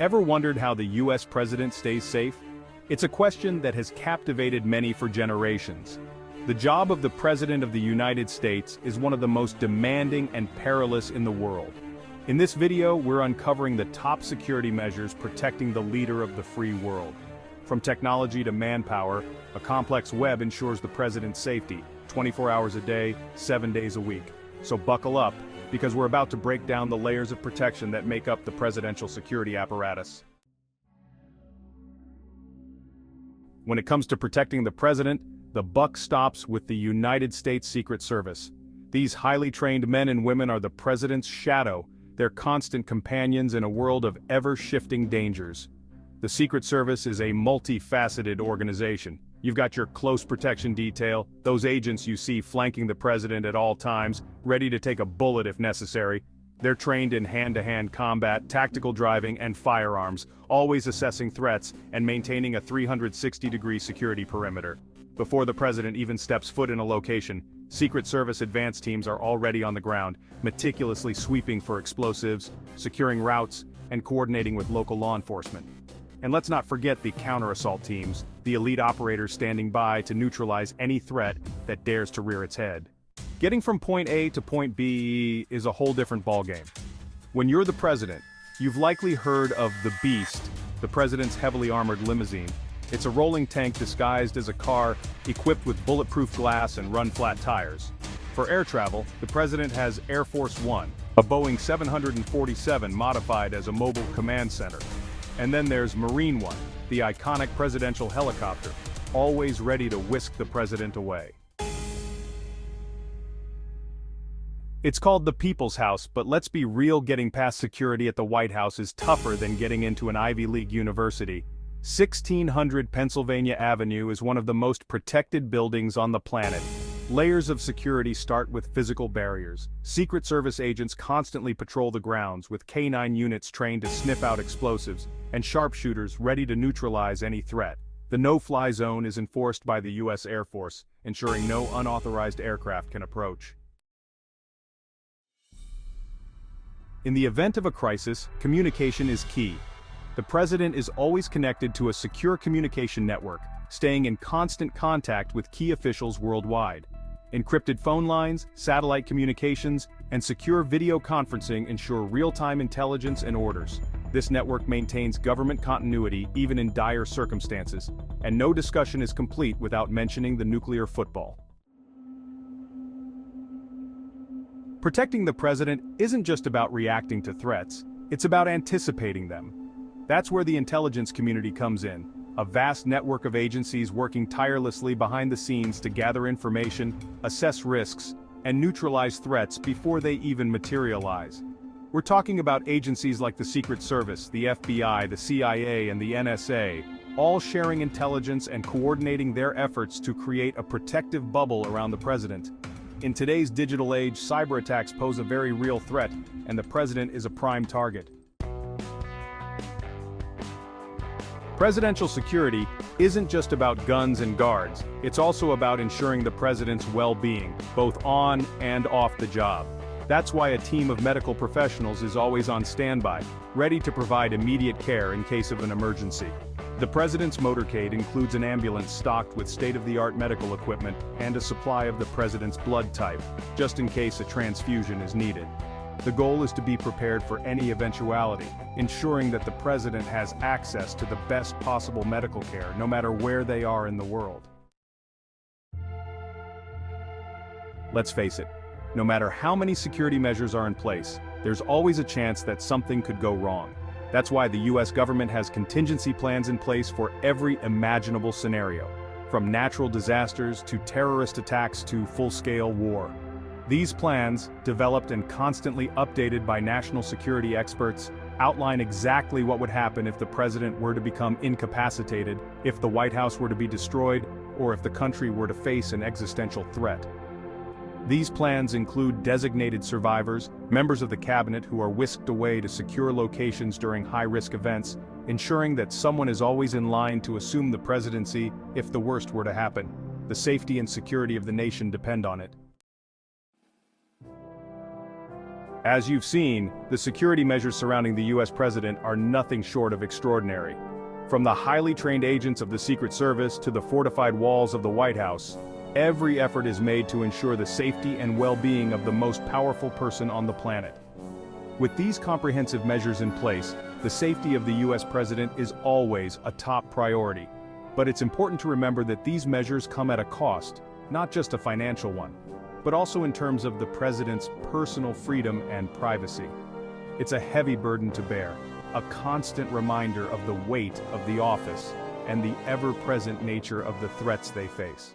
Ever wondered how the US president stays safe? It's a question that has captivated many for generations. The job of the President of the United States is one of the most demanding and perilous in the world. In this video, we're uncovering the top security measures protecting the leader of the free world. From technology to manpower, a complex web ensures the president's safety, 24 hours a day, 7 days a week. So buckle up, because we're about to break down the layers of protection that make up the presidential security apparatus. When it comes to protecting the president, the buck stops with the United States Secret Service. These highly trained men and women are the president's shadow, their constant companions in a world of ever-shifting dangers. The Secret Service is a multifaceted organization. You've got your close protection detail, those agents you see flanking the president at all times, ready to take a bullet if necessary. They're trained in hand-to-hand combat, tactical driving, and firearms, always assessing threats and maintaining a 360-degree security perimeter. Before the president even steps foot in a location, Secret Service advance teams are already on the ground, meticulously sweeping for explosives, securing routes, and coordinating with local law enforcement. And let's not forget the counter-assault teams, the elite operators standing by to neutralize any threat that dares to rear its head. Getting from point A to point B is a whole different ballgame. When you're the president, you've likely heard of the Beast, the president's heavily armored limousine. It's a rolling tank disguised as a car, equipped with bulletproof glass and run-flat tires. For air travel, the president has Air Force One, a Boeing 747 modified as a mobile command center. And then there's Marine One, the iconic presidential helicopter, always ready to whisk the president away. It's called the People's House, but let's be real, getting past security at the White House is tougher than getting into an Ivy League university. 1600 Pennsylvania Avenue is one of the most protected buildings on the planet. Layers of security start with physical barriers. Secret Service agents constantly patrol the grounds, with K-9 units trained to sniff out explosives, and sharpshooters ready to neutralize any threat. The no-fly zone is enforced by the U.S. Air Force, ensuring no unauthorized aircraft can approach. In the event of a crisis, communication is key. The president is always connected to a secure communication network, staying in constant contact with key officials worldwide. Encrypted phone lines, satellite communications, and secure video conferencing ensure real-time intelligence and orders. This network maintains government continuity even in dire circumstances, and no discussion is complete without mentioning the nuclear football. Protecting the president isn't just about reacting to threats, it's about anticipating them. That's where the intelligence community comes in. A vast network of agencies working tirelessly behind the scenes to gather information, assess risks, and neutralize threats before they even materialize. We're talking about agencies like the Secret Service, the FBI, the CIA, and the NSA, all sharing intelligence and coordinating their efforts to create a protective bubble around the president. In today's digital age, cyber attacks pose a very real threat, and the president is a prime target. Presidential security isn't just about guns and guards, it's also about ensuring the president's well-being, both on and off the job. That's why a team of medical professionals is always on standby, ready to provide immediate care in case of an emergency. The president's motorcade includes an ambulance stocked with state-of-the-art medical equipment and a supply of the president's blood type, just in case a transfusion is needed. The goal is to be prepared for any eventuality, ensuring that the president has access to the best possible medical care, no matter where they are in the world. Let's face it, no matter how many security measures are in place, there's always a chance that something could go wrong. That's why the US government has contingency plans in place for every imaginable scenario, from natural disasters to terrorist attacks to full-scale war. These plans, developed and constantly updated by national security experts, outline exactly what would happen if the president were to become incapacitated, if the White House were to be destroyed, or if the country were to face an existential threat. These plans include designated survivors, members of the cabinet who are whisked away to secure locations during high-risk events, ensuring that someone is always in line to assume the presidency if the worst were to happen. The safety and security of the nation depend on it. As you've seen, the security measures surrounding the US president are nothing short of extraordinary. From the highly trained agents of the Secret Service to the fortified walls of the White House, every effort is made to ensure the safety and well-being of the most powerful person on the planet. With these comprehensive measures in place, the safety of the US president is always a top priority. But it's important to remember that these measures come at a cost, not just a financial one, but also in terms of the president's personal freedom and privacy. It's a heavy burden to bear, a constant reminder of the weight of the office and the ever-present nature of the threats they face.